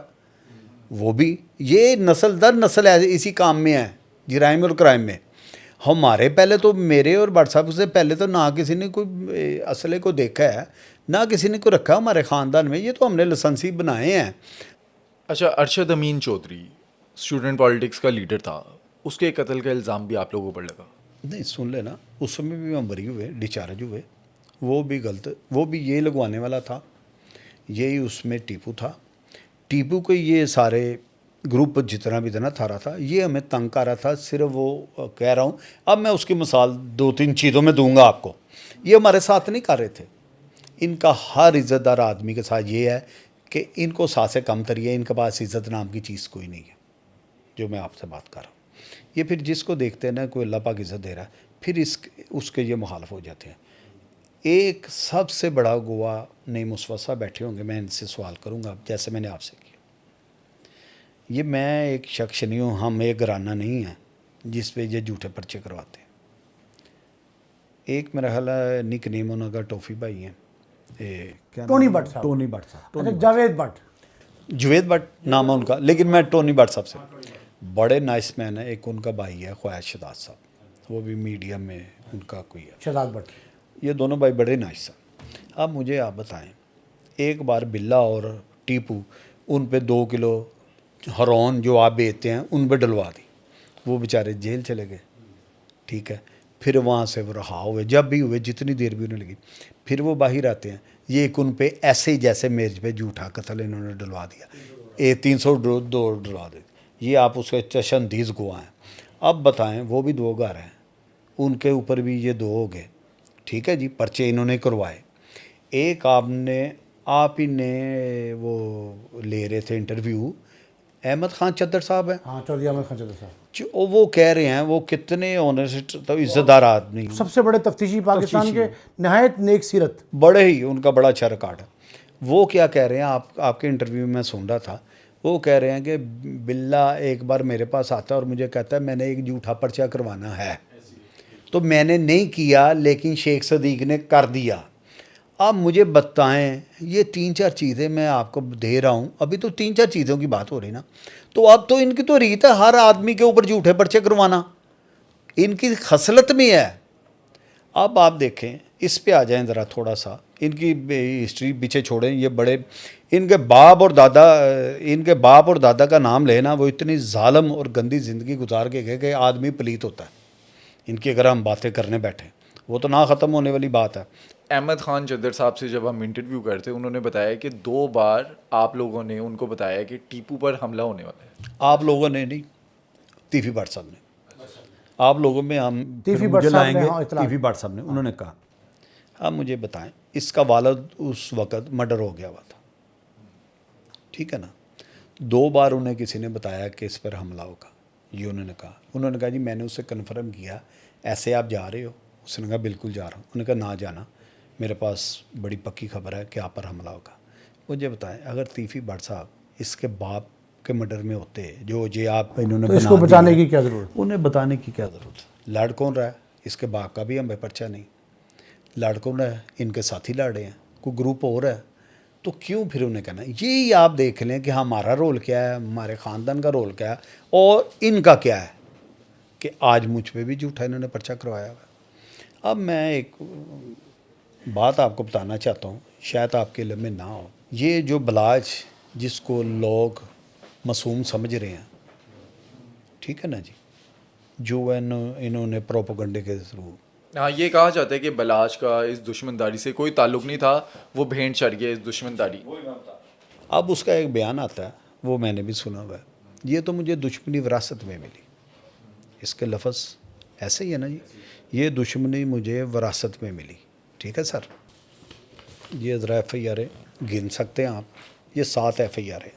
وہ بھی یہ نسل در نسل ہے اسی کام میں ہے، جرائم اور کرائم میں. ہمارے پہلے تو میرے اور بٹ صاحب سے پہلے تو نہ کسی نے کوئی اسلحے کو دیکھا ہے، نہ کسی نے کوئی رکھا ہمارے خاندان میں. یہ تو ہم نے لائسنسی بنائے ہیں. اچھا، ارشد امین چودھری اسٹوڈنٹ پالیٹکس کا لیڈر تھا، اس کے قتل کا الزام بھی آپ لوگوں پر لگا. نہیں سن لینا، اس میں بھی ہم بری ہوئے، ڈسچارج ہوئے. وہ بھی غلط، وہ بھی یہ لگوانے والا تھا. یہی اس میں ٹیپو تھا. ٹیپو کو یہ سارے گروپ جتنا بھی تھا نا تھا رہا تھا، یہ ہمیں تنگ کر رہا تھا. صرف وہ کہہ رہا ہوں، اب میں اس کی مثال 2-3 چیزوں میں دوں گا آپ کو. یہ ہمارے ساتھ نہیں کر رہے تھے. ان کا ہر عزت دار آدمی کے ساتھ یہ ہے کہ ان کو ساتھ سے کم تری ہے، ان کے پاس عزت نام کی چیز کوئی نہیں ہے. جو میں آپ سے بات کر رہا ہوں، یہ پھر جس کو دیکھتے ہیں نا کوئی اللہ پاک عزت دے رہا ہے، پھر اس کے یہ مخالف ہو جاتے ہیں. ایک سب سے بڑا گواہ نعیم مصطفیٰ صاحب بیٹھے ہوں گے، میں ان سے سوال کروں گا جیسے میں نے آپ سے کیا. یہ میں ایک شخص نہیں ہوں، ہم ایک گھرانہ نہیں ہیں جس پہ یہ جھوٹے پرچے کرواتے ہیں. ایک میرا خیال ہے نک نیم انہوں کا ٹوفی بھائی ہیں، ٹونی بٹ صاحب. ٹونی بٹ صاحب، اچھا، جاوید بٹ. جوید بٹ نام ہے ان کا، لیکن میں ٹونی بٹ صاحب سے بڑے نائس مین ہیں. ایک ان کا بھائی ہے خواہش شداد صاحب، وہ بھی میڈیا میں ان کا کوئی ہے. شہزاد بٹ. یہ دونوں بھائی بڑے نائس ہیں. اب مجھے آپ بتائیں، ایک بار بلا اور ٹیپو ان پہ 2 کلو ہرون جو آپ بیچتے ہیں ان پہ ڈلوا دی. وہ بیچارے جیل چلے گئے. ٹھیک ہے، پھر وہاں سے وہ رہا ہوئے، جب بھی ہوئے جتنی دیر بھی انہیں لگی، پھر وہ باہر آتے ہیں. یہ ایک ان پہ ایسے ہی جیسے میرج پہ جھوٹا قتل انہوں نے ڈلوا دیا، 302 ڈلوا دے. یہ آپ اس کے چشمدیز گواہ ہیں. اب بتائیں، وہ بھی 2 گھر ہیں، ان کے اوپر بھی یہ 2 ہو گئے. ٹھیک ہے جی، پرچے انہوں نے کروائے. ایک آپ ہی نے وہ لے رہے تھے انٹرویو، احمد خان چدر صاحب ہیں. ہاں، چودھری احمد خان چودھری صاحب وہ کہہ رہے ہیں وہ کتنے آنےسٹ تو عزت دار آدمی، سب سے بڑے تفتیشی پاکستان کے، نہایت نیک سیرت، بڑے ہی ان کا بڑا اچھا ریکارڈ ہے. وہ کیا کہہ رہے ہیں، آپ کے انٹرویو میں سن رہا تھا، وہ کہہ رہے ہیں کہ بلا ایک بار میرے پاس آتا ہے اور مجھے کہتا ہے میں نے ایک جھوٹا پرچہ کروانا ہے، تو میں نے نہیں کیا لیکن شیخ صدیق نے کر دیا. اب مجھے بتائیں، یہ 3-4 چیزیں میں آپ کو دے رہا ہوں، ابھی تو 3-4 چیزوں کی بات ہو رہی نا. تو اب تو ان کی تو ریت ہے ہر آدمی کے اوپر جھوٹے پرچے کروانا، ان کی خصلت میں ہے. اب آپ دیکھیں، اس پہ آ جائیں ذرا تھوڑا سا، ان کی ہسٹری پیچھے چھوڑیں. یہ بڑے ان کے باپ اور دادا کا نام لینا، وہ اتنی ظالم اور گندی زندگی گزار کے گئے کہ آدمی پلیت ہوتا ہے. ان کی اگر ہم باتیں کرنے بیٹھیں وہ تو نہ ختم ہونے والی بات ہے. احمد خان چدر صاحب سے جب ہم انٹرویو کرتے، انہوں نے بتایا کہ 2 بار آپ لوگوں نے ان کو بتایا کہ ٹیپو پر حملہ ہونے والا ہے. آپ لوگوں نے نہیں، تیفی بٹ صاحب نے. آپ لوگوں میں ہم تیفی پھر بٹ مجھے صاحب لائیں نے، گے. ہاں، اطلاع. تیفی بٹ صاحب نے انہوں نے کہا. اب مجھے بتائیں، اس کا والد اس وقت مرڈر ہو گیا ہوا تھا، ٹھیک ہے نا. 2 بار انہیں کسی نے بتایا کہ اس پر حملہ ہوگا. یہ انہوں نے کہا جی میں نے اس سے کنفرم کیا، ایسے آپ جا رہے ہو؟ اس نے کہا بالکل جا رہا ہوں. انہوں نے کہا نہ جانا، میرے پاس بڑی پکی خبر ہے کہ آپ پر حملہ ہوگا. مجھے بتائیں، اگر تیفی بٹ صاحب اس کے باپ کے مرڈر میں ہوتے جو یہ آپ انہوں نے تو اس کو بچانے کی کیا ضرورت؟ انہیں بتانے کی کیا ضرورت؟ لڑ کون رہا ہے؟ اس کے باپ کا بھی ہمیں پرچہ نہیں. لڑ کون رہا ہے؟ ان کے ساتھی لڑ رہے ہیں، کوئی گروپ ہو رہا ہے، تو کیوں پھر انہیں کہنا؟ یہی آپ دیکھ لیں کہ ہمارا رول کیا ہے، ہمارے خاندان کا رول کیا ہے اور ان کا کیا ہے، کہ آج مجھ پہ بھی جھوٹا انہوں نے پرچہ کروایا ہوا ہے. اب میں ایک بات آپ کو بتانا چاہتا ہوں، شاید آپ کے علم میں نہ ہو. یہ جو بلاج جس کو لوگ معصوم سمجھ رہے ہیں، ٹھیک ہے نا جی، جو انہوں نے پروپیگنڈے کے تھرو، ہاں، یہ کہا جاتا ہے کہ بلاش کا اس دشمنداری سے کوئی تعلق نہیں تھا، وہ بھینٹ چڑھ گیا اس دشمنداری. اب اس کا ایک بیان آتا ہے، وہ میں نے بھی سنا ہوا ہے، یہ تو مجھے دشمنی وراثت میں ملی. اس کے لفظ ایسے ہی ہے نا جی، یہ دشمنی مجھے وراثت میں ملی. ٹھیک ہے سر، یہ ذرا ایف آئی آر گن سکتے ہیں آپ، یہ 7 ایف آئی آر ہیں.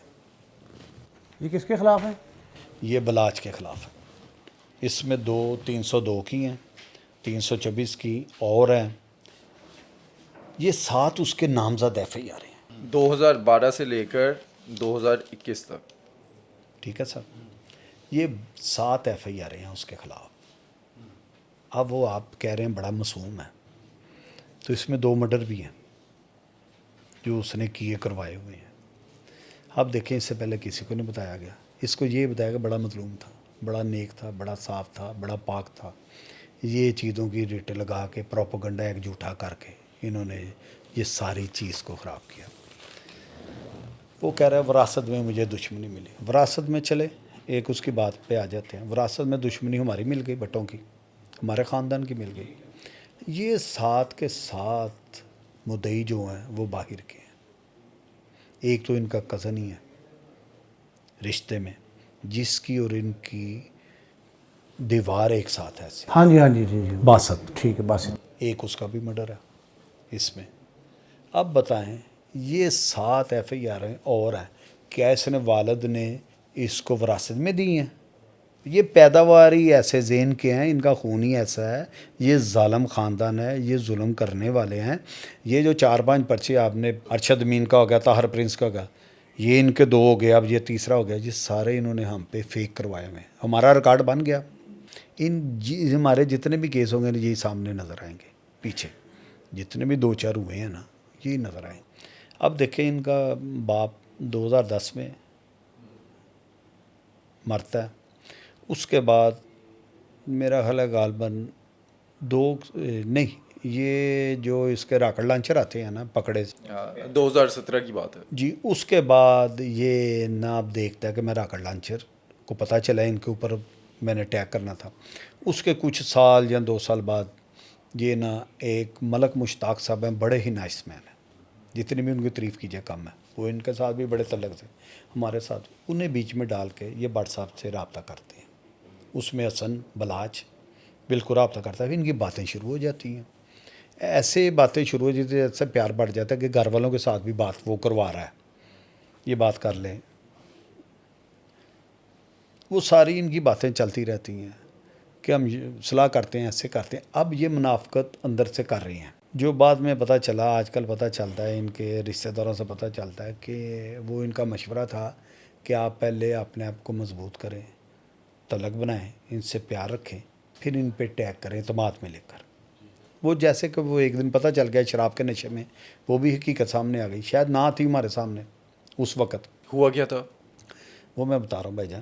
یہ کس کے خلاف ہیں؟ یہ بلاچ کے خلاف ہے. اس میں 302 کی ہیں, 324 کی اور ہیں. یہ 7 اس کے نامزد ایف آئی آر ہیں 2012 سے لے کر 2021 تک. ٹھیک ہے سر, یہ 7 ایف آئی آر ہیں اس کے خلاف. اب وہ آپ کہہ رہے ہیں بڑا معصوم ہے, تو اس میں 2 مرڈر بھی ہیں جو اس نے کیے کروائے ہوئے ہیں. اب دیکھیں اس سے پہلے کسی کو نہیں بتایا گیا. اس کو یہ بتایا کہ بڑا مظلوم تھا, بڑا نیک تھا, بڑا صاف تھا, بڑا پاک تھا. یہ چیزوں کی ریٹ لگا کے پروپیگنڈا ایک جھوٹا کر کے انہوں نے یہ ساری چیز کو خراب کیا. وہ کہہ رہا ہے وراثت میں مجھے دشمنی ملی. وراثت میں چلے ایک اس کی بات پہ آ جاتے ہیں. وراثت میں دشمنی ہماری مل گئی, بٹوں کی, ہمارے خاندان کی مل گئی. یہ 7 کے 7 مدعی جو ہیں وہ باہر کے ہیں. ایک تو ان کا کزن ہی ہے رشتے میں, جس کی اور ان کی دیوار ایک ساتھ ہے ایسے. ہاں جی ہاں جی جی جی باسط, ٹھیک ہے باسط. ایک اس کا بھی مرڈر ہے اس میں. اب بتائیں یہ 7 ایف آئی آر ہیں اور ہیں, کیا اس نے والد نے اس کو وراثت میں دی ہیں؟ یہ پیداواری ایسے ذہن کے ہیں, ان کا خون ہی ایسا ہے, یہ ظالم خاندان ہے, یہ ظلم کرنے والے ہیں. یہ جو 4-5 پرچے آپ نے ارشد امین کا ہو گیا, طاہر پرنس کا ہو گیا, یہ ان کے 2 ہو گئے, اب یہ تیسرا ہو گیا, یہ سارے انہوں نے ہم پہ فیک کروائے ہوئے ہیں. ہمارا ریکارڈ بن گیا. ہمارے جتنے بھی کیس ہوں گے یہی سامنے نظر آئیں گے. پیچھے جتنے بھی 2-4 ہوئے ہیں نا یہی نظر آئیں. اب دیکھیں ان کا باپ 2010 میں مرتا ہے. اس کے بعد میرا خیال ہے غالباً 2 نہیں, یہ جو اس کے راکٹ لانچر آتے ہیں نا پکڑے 2017 کی بات ہے جی, اس کے بعد یہ نہ اب دیکھتا ہے کہ میں راکٹ لانچر کو پتہ چلا ان کے اوپر میں نے اٹیک کرنا تھا. اس کے کچھ سال یا 2 سال بعد یہ نا ایک ملک مشتاق صاحب ہیں, بڑے ہی نائس مین ہیں, جتنی بھی ان کی تعریف کیجیے کم ہے. وہ ان کے ساتھ بھی بڑے تعلق تھے, ہمارے ساتھ. انہیں بیچ میں ڈال کے یہ بٹ صاحب سے رابطہ کرتے ہیں. اس میں حسن بلاچ بالکل رابطہ کرتا ہے. پھر ان کی باتیں شروع ہو جاتی ہیں, ایسے باتیں شروع ہو جاتی ہیں, ایسے پیار بڑھ جاتا ہے کہ گھر والوں کے ساتھ بھی بات وہ کروا رہا ہے, یہ بات کر لیں. وہ ساری ان کی باتیں چلتی رہتی ہیں کہ ہم صلاح کرتے ہیں, ایسے کرتے ہیں. اب یہ منافقت اندر سے کر رہی ہیں. جو بعد میں پتہ چلا, آج کل پتہ چلتا ہے, ان کے رشتہ داروں سے پتہ چلتا ہے کہ وہ ان کا مشورہ تھا کہ آپ پہلے اپنے آپ کو مضبوط کریں, تلق بنائیں, ان سے پیار رکھیں, پھر ان پہ اٹیک کریں اعتماد میں لے کر. وہ جیسے کہ وہ ایک دن پتہ چل گیا شراب کے نشے میں, وہ بھی حقیقت سامنے آ گئی. شاید نہ تھی ہمارے سامنے اس وقت. ہوا کیا تھا وہ میں بتا رہا ہوں بھائی جان.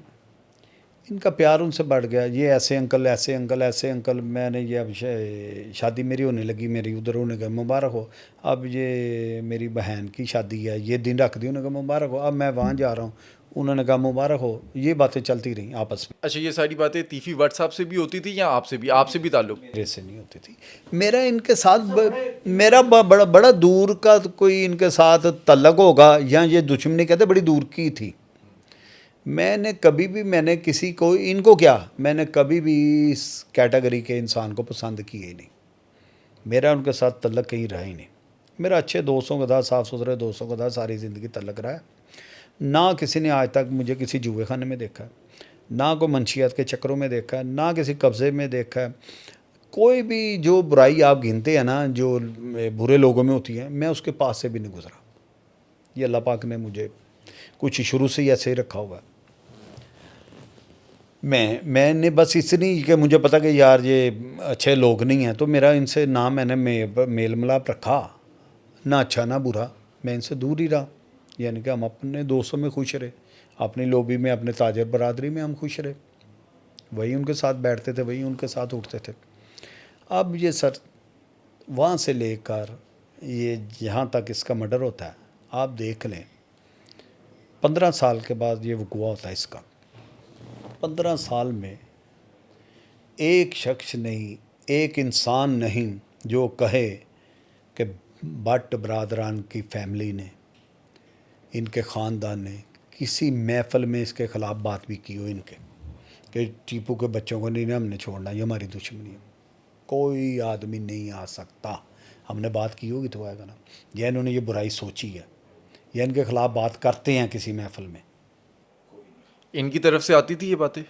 ان کا پیار ان سے بڑھ گیا. یہ ایسے انکل, ایسے انکل, ایسے انکل. میں نے یہ اب شادی میری ہونے لگی, میری ادھر ہونے گئے, مبارک ہو. اب یہ میری بہن کی شادی ہے, یہ دن رکھ دی, انہوں نے کہا مبارک ہو. اب میں وہاں جا رہا ہوں, انہوں نے کہا مبارک ہو. یہ باتیں چلتی رہیں آپس میں. اچھا, یہ ساری باتیں تیفی بٹ صاحب سے بھی ہوتی تھی یا آپ سے بھی؟ آپ سے بھی تعلق؟ میرے سے نہیں ہوتی تھی. میرا ان کے ساتھ میرا بڑا دور کا کوئی ان کے ساتھ تعلق ہوگا, یا یہ دشمنی کہتے بڑی دور کی تھی. میں نے کبھی بھی, میں نے کسی کو, ان کو کیا, میں نے کبھی بھی اس کیٹیگری کے انسان کو پسند کیے ہی نہیں. میرا ان کے ساتھ تعلق کہیں رہا ہی نہیں. میرا اچھے دوستوں کے ساتھ, صاف ستھرے دوستوں کے ساتھ ساری زندگی تعلق رہا ہے. نہ کسی نے آج تک مجھے کسی جوئے خانے میں دیکھا ہے, نہ کوئی منشیات کے چکروں میں دیکھا ہے, نہ کسی قبضے میں دیکھا ہے. کوئی بھی جو برائی آپ گنتے ہیں نا جو برے لوگوں میں ہوتی ہے, میں اس کے پاس سے بھی نہیں گزرا. یہ اللہ پاک نے مجھے کچھ شروع سے ہی ایسے ہی رکھا ہوا ہے. میں نے بس اس نہیں کہ مجھے پتا کہ یار یہ اچھے لوگ نہیں ہیں, تو میرا ان سے نہ میں نے میل ملاپ رکھا, نہ اچھا نہ برا. میں ان سے دور ہی رہا. یعنی کہ ہم اپنے دوستوں میں خوش رہے, اپنی لوبی میں, اپنے تاجر برادری میں ہم خوش رہے. وہی ان کے ساتھ بیٹھتے تھے, وہی ان کے ساتھ اٹھتے تھے. اب یہ سر وہاں سے لے کر یہ جہاں تک اس کا مرڈر ہوتا ہے, آپ دیکھ لیں 15 سال کے بعد یہ وقوع ہوتا ہے اس کا. 15 سال میں ایک شخص نہیں, ایک انسان نہیں جو کہے کہ بٹ برادران کی فیملی نے, ان کے خاندان نے کسی محفل میں اس کے خلاف بات بھی کی ہو ان کے کہ ٹیپو کے بچوں کو نہیں ہم نے چھوڑنا, یہ ہماری دشمنی ہے. کوئی آدمی نہیں آ سکتا. ہم نے بات کی ہوگی تو آئے گا نا. یا انہوں نے یہ برائی سوچی ہے, یا ان کے خلاف بات کرتے ہیں کسی محفل میں, ان کی طرف سے آتی تھی یہ باتیں؟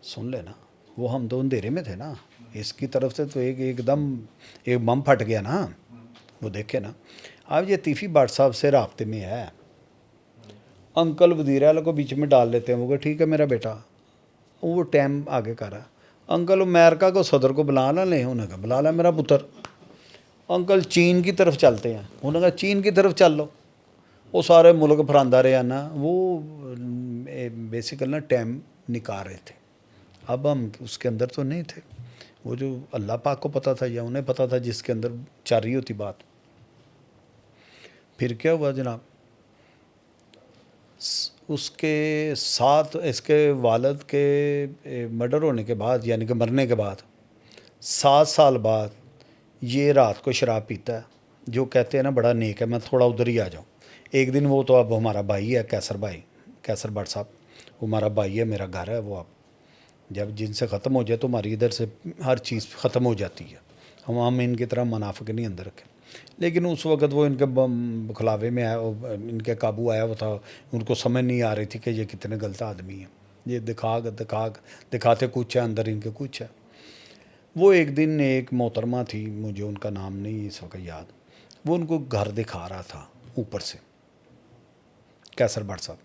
سن لینا، وہ ہم تو اندھیرے میں تھے نا، اس کی طرف سے تو ایک دم ایک بم پھٹ گیا نا، وہ دیکھے نا. اب یہ تیفی بٹ صاحب سے رابطے میں ہے، انکل وزیر اعلیٰ کو بیچ میں ڈال لیتے ہیں، وہ کہ ٹھیک ہے میرا بیٹا، وہ ٹائم آگے کر رہا ہے، انکل امریکہ کو صدر کو بلا لا لیں، انہوں نے کہا بلا لا میرا پتر. انکل چین کی طرف چلتے ہیں، انہوں نے کہا چین کی طرف چل لو. وہ سارے ملک پھراندہ رہے نا، وہ بیسیکل نا ٹائم نکال رہے تھے. اب ہم اس کے اندر تو نہیں تھے، وہ جو اللہ پاک کو پتہ تھا یا انہیں پتہ تھا جس کے اندر چل رہی ہوتی بات. پھر کیا ہوا جناب، اس کے ساتھ اس کے والد کے مرڈر ہونے کے بعد، یعنی کہ مرنے کے بعد 7 سال بعد یہ رات کو شراب پیتا ہے. جو کہتے ہیں نا بڑا نیک ہے، میں تھوڑا ادھر ہی آ جاؤں. ایک دن وہ تو اب ہمارا بھائی ہے، کیسر بھائی، کیسر بٹ صاحب، وہ ہمارا بھائی ہے، میرا گھر ہے. وہ اب جب جن سے ختم ہو جائے تو ہماری ادھر سے ہر چیز ختم ہو جاتی ہے. ہم ان کی طرح منافق نہیں اندر رکھیں. لیکن اس وقت وہ ان کے بخلاوے میں آیا، ان کے قابو آیا ہوا تھا. ان کو سمجھ نہیں آ رہی تھی کہ یہ کتنے غلط آدمی ہیں، یہ دکھاتے کچھ ہے، اندر ان کے کچھ ہے. وہ ایک دن ایک محترمہ تھی، مجھے ان کا نام نہیں اس وقت یاد، وہ ان کو گھر دکھا رہا تھا اوپر سے، کیسر بٹ صاحب.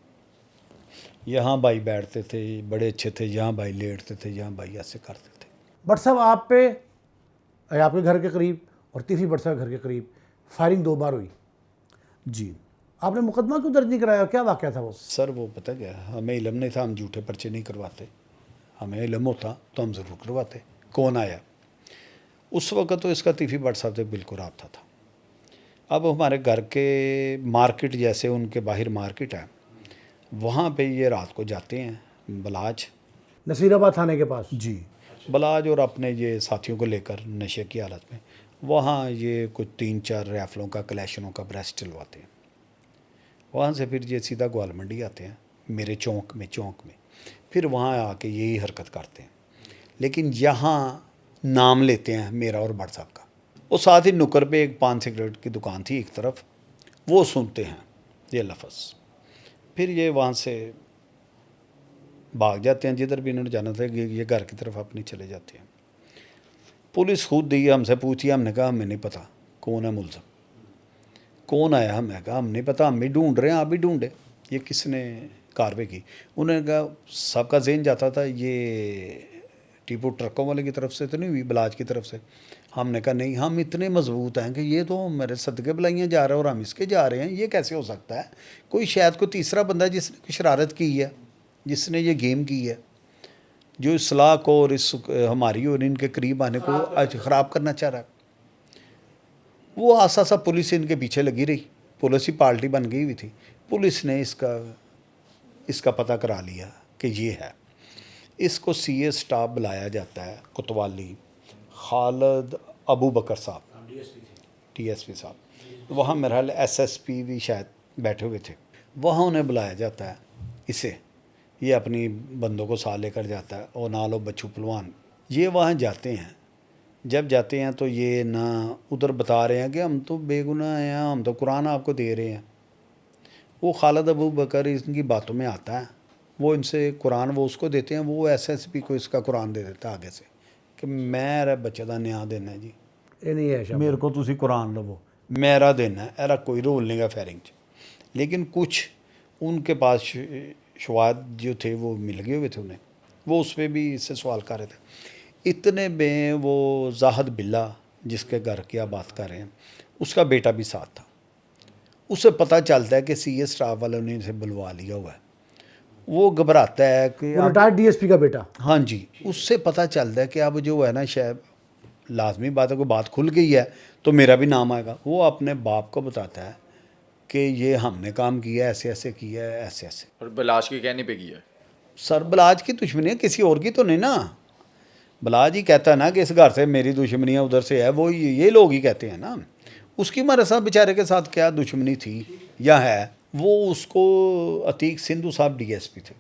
یہاں بھائی بیٹھتے تھے، بڑے اچھے تھے، یہاں بھائی لیٹتے تھے، یہاں بھائی ایسے کرتے تھے. بٹ صاحب آپ پہ، آپ کے گھر کے قریب اور تیفی بٹ صاحب کے گھر کے قریب فائرنگ 2 بار ہوئی. جی آپ نے مقدمہ کیوں درج نہیں کرایا؟ کیا واقعہ تھا وہ؟ سر، وہ پتہ کیا، ہمیں علم نہیں تھا، ہم جھوٹے پرچے نہیں کرواتے. ہمیں علم ہوتا تو ہم ضرور کرواتے. کون آیا اس وقت؟ تو اس کا تیفی بٹ صاحب سے بالکل رابطہ تھا. اب ہمارے گھر کے مارکیٹ، جیسے ان کے باہر مارکیٹ ہے، وہاں پہ یہ رات کو جاتے ہیں بلاج. نصیر آباد تھانے کے پاس. جی، بلاج اور اپنے یہ ساتھیوں کو لے کر نشے کی حالت میں وہاں یہ کچھ 3-4 ریفلوں کا، کلیشنوں کا بریسٹ چلواتے ہیں. وہاں سے پھر یہ سیدھا گوال منڈی آتے ہیں، میرے چونک میں. پھر وہاں آ کے یہی حرکت کرتے ہیں. لیکن یہاں نام لیتے ہیں میرا اور بٹ صاحب کا. وہ ساتھ ہی نکر پہ ایک پان سگریٹ کی دکان تھی ایک طرف، وہ سنتے ہیں یہ لفظ. پھر یہ وہاں سے بھاگ جاتے ہیں، جدھر بھی انہوں نے جانا تھا یہ گھر کی طرف اپنی چلے جاتے ہیں. پولیس خود دی ہم سے پوچھی، ہم نے کہا ہمیں نہیں پتہ کون ہے ملزم، کون آیا. ہم نے کہا ہم نہیں پتہ، ہم بھی ڈھونڈ رہے ہیں، آپ بھی ڈھونڈے یہ کس نے کاروائی کی. انہوں نے کہا سب کا ذہن جاتا تھا یہ ٹیپو ٹرکوں والے کی طرف سے تو نہیں ہوئی، بلاج کی طرف سے. ہم نے کہا نہیں، ہم اتنے مضبوط ہیں کہ یہ تو میرے صدقے بلائیاں جا رہے ہیں اور ہم اس کے جا رہے ہیں، یہ کیسے ہو سکتا ہے؟ کوئی شاید کوئی تیسرا بندہ جس نے کوئی شرارت کی ہے، جس نے یہ گیم کی ہے، جو اصلاح کو اور اس ہماری اور ان کے قریب آنے کو خراب کرنا چاہ رہا ہے. وہ آسا سا پولیس ان کے پیچھے لگی رہی، پولیس ہی پارٹی بن گئی ہوئی تھی. پولیس نے اس کا پتہ کرا لیا کہ یہ ہے. اس کو سی اے سٹاف بلایا جاتا ہے، کوتوالی خالد ابو بکر صاحب، ڈی ایس پی صاحب. وہاں میرا خیال ایس ایس پی بھی شاید بیٹھے ہوئے تھے. وہاں انہیں بلایا جاتا ہے اسے، یہ اپنی بندوں کو ساتھ لے کر جاتا ہے، اور نالو بچو پلوان. یہ وہاں جاتے ہیں. جب جاتے ہیں تو یہ نہ ادھر بتا رہے ہیں کہ ہم تو بے گناہ ہیں، ہم تو قرآن آپ کو دے رہے ہیں. وہ خالد ابو بکر ان کی باتوں میں آتا ہے، وہ ان سے قرآن وہ اس کو دیتے ہیں، وہ ایس ایس پی کو اس کا قرآن دے دیتا ہے آگے سے کہ میرا بچے کا نیا دینا ہے جی، یہ نہیں ہے شاہ میرے کو تسی قرآن لو، میرا دینا ہے، ایرا کوئی رول نہیں گا فائرنگ چ. لیکن کچھ ان کے پاس شواہد جو تھے وہ مل گئے ہوئے تھے انہیں، وہ اس پہ بھی اس سے سوال کر رہے تھے. اتنے میں وہ زاہد بلّہ جس کے گھر کی آپ بات کر رہے ہیں، اس کا بیٹا بھی ساتھ تھا. اسے پتہ چلتا ہے کہ سی اے سٹاف والوں نے اسے بلوا لیا ہوا ہے. وہ گھبراتا ہے کہ وہ ریٹائرڈ ڈی ایس پی کا بیٹا. ہاں جی، اس سے پتہ چلتا ہے کہ اب جو ہے نا شاید لازمی بات ہے، کوئی بات کھل گئی ہے تو میرا بھی نام آئے گا. وہ اپنے باپ کو بتاتا ہے کہ یہ ہم نے کام کیا ہے، ایسے ایسے کیا ہے، ایسے ایسے. اور بلاش کے کہنے پہ کیا ہے؟ سر بلاج کی دشمنی ہے، کسی اور کی تو نہیں نا. بلاج ہی کہتا ہے نا کہ اس گھر سے میری دشمنیاں ادھر سے ہے، وہ یہ لوگ ہی کہتے ہیں نا. اس کی ہمارے ساتھ بیچارے کے ساتھ کیا دشمنی تھی یا ہے؟ وہ اس کو عتیق سندھو صاحب ڈی ایس پی تھے،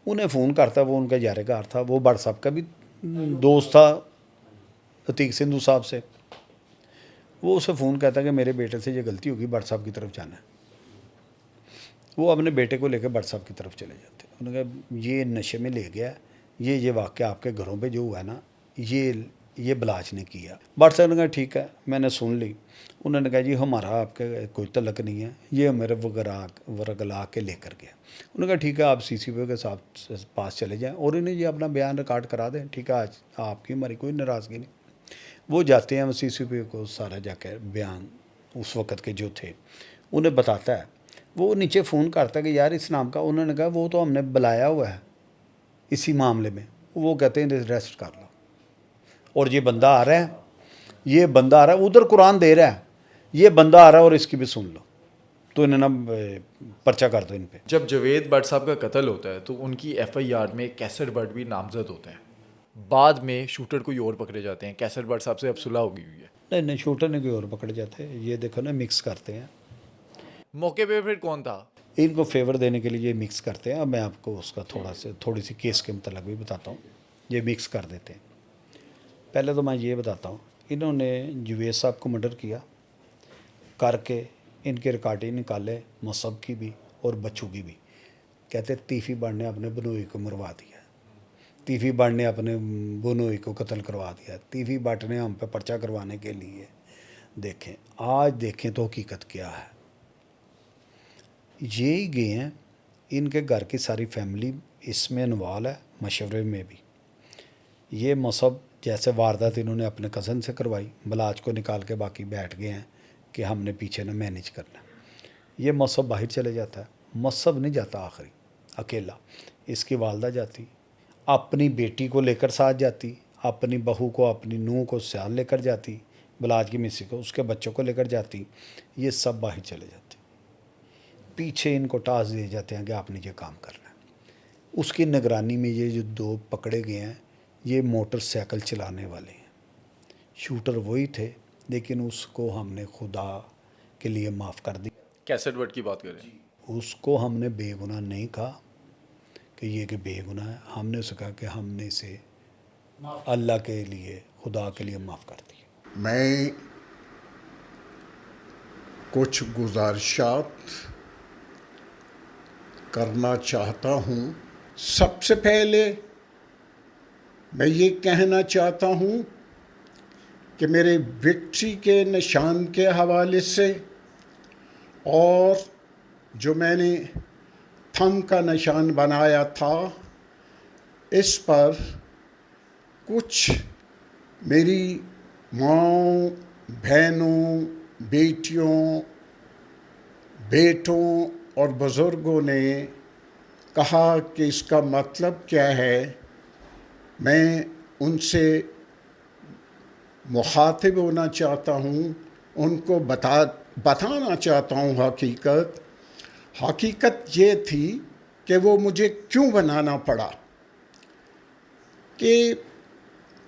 انہیں فون کرتا، وہ ان کا یار گار تھا، وہ بٹ صاحب کا بھی دوست تھا عتیق سندھو صاحب سے. وہ اسے فون کہتا کہ میرے بیٹے سے یہ غلطی ہوگی، بٹ صاحب کی طرف جانا ہے. وہ اپنے بیٹے کو لے کے بٹ صاحب کی طرف چلے جاتے. انہوں نے کہا یہ نشے میں لے گیا, یہ واقعہ آپ کے گھروں پہ جو ہوا ہے نا یہ بلاچ نے کیا. بٹ صاحب نے کہا ٹھیک ہے, میں نے سن لی. انہوں نے کہا جی ہمارا آپ کے کوئی تعلق نہیں ہے, یہ میرے ورگلا کے لے کر گیا. انہوں نے کہا ٹھیک ہے آپ سی سی پی او کے ساتھ پاس چلے جائیں اور انہیں یہ اپنا بیان ریکارڈ کرا دیں, ٹھیک ہے آج آپ کی ہماری کوئی ناراضگی نہیں. وہ جاتے ہیں سی سی پی او کو سارا جا کے بیان اس وقت کے جو تھے انہیں بتاتا ہے. وہ نیچے فون کرتا ہے کہ یار اس نام کا, انہوں نے کہا وہ تو ہم نے بلایا ہوا ہے اسی معاملے میں. وہ کہتے ہیں ریسٹ کر لو, اور یہ بندہ آ رہا ہے, ادھر قرآن دے رہا ہے, یہ بندہ آ رہا ہے اور اس کی بھی سن لو, تو انہیں نا پرچہ کر دو ان پہ. جب جاوید بٹ صاحب کا قتل ہوتا ہے تو ان کی ایف آئی آر میں کیسر بٹ بھی نامزد ہوتے ہیں. بعد میں شوٹر کوئی اور پکڑے جاتے ہیں. کیسر بٹ صاحب سے اب صلح ہو گئی ہوئی ہے. نہیں شوٹر نہیں کوئی اور پکڑے جاتے, یہ دیکھو نا مکس کرتے ہیں. موقع پہ پھر کون تھا؟ ان کو فیور دینے کے لیے یہ مکس کرتے ہیں. اب میں آپ کو اس کا تھوڑی سی کیس کے متعلق بھی بتاتا ہوں. یہ مکس کر دیتے ہیں. پہلے تو میں یہ بتاتا ہوں, انہوں نے جوید صاحب کو مرڈر کیا کر کے ان کے ریکارڈنگ نکالے مصعب کی بھی اور بچوں کی بھی. کہتے تیفی بٹ نے اپنے بنوئی کو مروا دیا, تیفی بٹ نے اپنے بنوئی کو قتل کروا دیا, تیفی بٹ نے ہم پہ پرچہ کروانے کے لیے. دیکھیں آج دیکھیں تو حقیقت کیا ہے. یہی گئے ہیں, ان کے گھر کی ساری فیملی اس میں انوالو ہے, مشورے میں بھی. یہ مصعب جیسے واردات انہوں نے اپنے کزن سے کروائی, بلاچ کو نکال کے باقی بیٹھ گئے ہیں کہ ہم نے پیچھے نہ مینیج کرنا. یہ مصعب باہر چلے جاتا ہے. مصعب نہیں جاتا آخری اکیلا, اس کی والدہ جاتی, اپنی بیٹی کو لے کر ساتھ جاتی, اپنی بہو کو اپنی نوح کو ساتھ لے کر جاتی, بلاچ کی مسی کو, اس کے بچوں کو لے کر جاتی. یہ سب باہر چلے جاتے. پیچھے ان کو ٹاسک دیے جاتے ہیں کہ آپ نے یہ کام کرنا ہے. اس کی نگرانی میں یہ جو دو پکڑے گئے ہیں یہ موٹر سائیکل چلانے والے ہیں. شوٹر وہی تھے لیکن اس کو ہم نے خدا کے لیے معاف کر دی. کیسر بٹ کی بات کریں, اس کو ہم نے بے گناہ نہیں کہا کہ یہ کہ بے گناہ ہے. ہم نے اسے کہا کہ ہم نے اسے اللہ کے لیے خدا کے لیے معاف کر دیا. میں کچھ گزارشات کرنا چاہتا ہوں. سب سے پہلے میں یہ کہنا چاہتا ہوں کہ میرے وکٹری کے نشان کے حوالے سے اور جو میں نے تھم کا نشان بنایا تھا اس پر کچھ میری ماؤں, بہنوں, بیٹیوں, بیٹوں اور بزرگوں نے کہا کہ اس کا مطلب کیا ہے. میں ان سے مخاطب ہونا چاہتا ہوں, ان کو بتانا چاہتا ہوں حقیقت. حقیقت یہ تھی کہ وہ مجھے کیوں بنانا پڑا کہ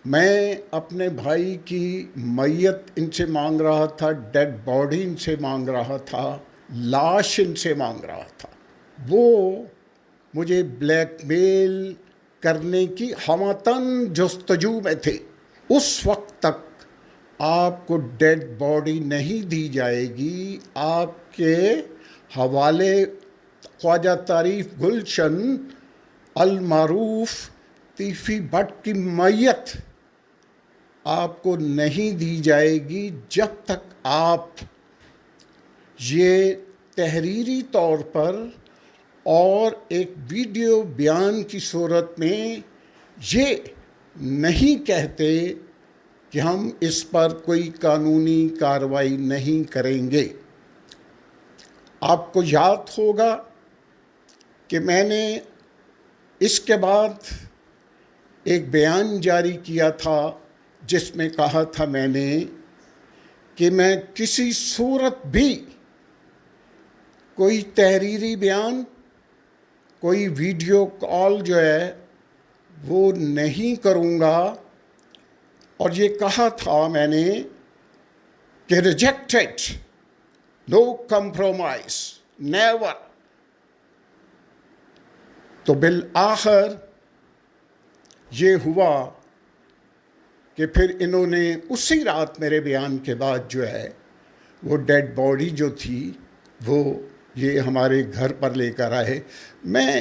میں اپنے بھائی کی میت ان سے مانگ رہا تھا, ڈیڈ باڈی ان سے مانگ رہا تھا, لاش ان سے مانگ رہا تھا. وہ مجھے بلیک میل کرنے کی ہمتن جستجو میں تھے. اس وقت تک آپ کو ڈیڈ باڈی نہیں دی جائے گی. آپ کے حوالے خواجہ تعریف گلشن المعروف تیفی بٹ کی میت آپ کو نہیں دی جائے گی جب تک آپ یہ تحریری طور پر اور ایک ویڈیو بیان کی صورت میں یہ نہیں کہتے کہ ہم اس پر کوئی قانونی کارروائی نہیں کریں گے. آپ کو یاد ہوگا کہ میں نے اس کے بعد ایک بیان جاری کیا تھا جس میں کہا تھا میں نے کہ میں کسی صورت بھی کوئی تحریری بیان, کوئی ویڈیو کال جو ہے وہ نہیں کروں گا. اور یہ کہا تھا میں نے کہ ریجیکٹڈ, نو کمپرومائز, نیور. تو بالآخر یہ ہوا کہ پھر انہوں نے اسی رات میرے بیان کے بعد جو ہے وہ ڈیڈ باڈی جو تھی وہ یہ ہمارے گھر پر لے کر آئے. میں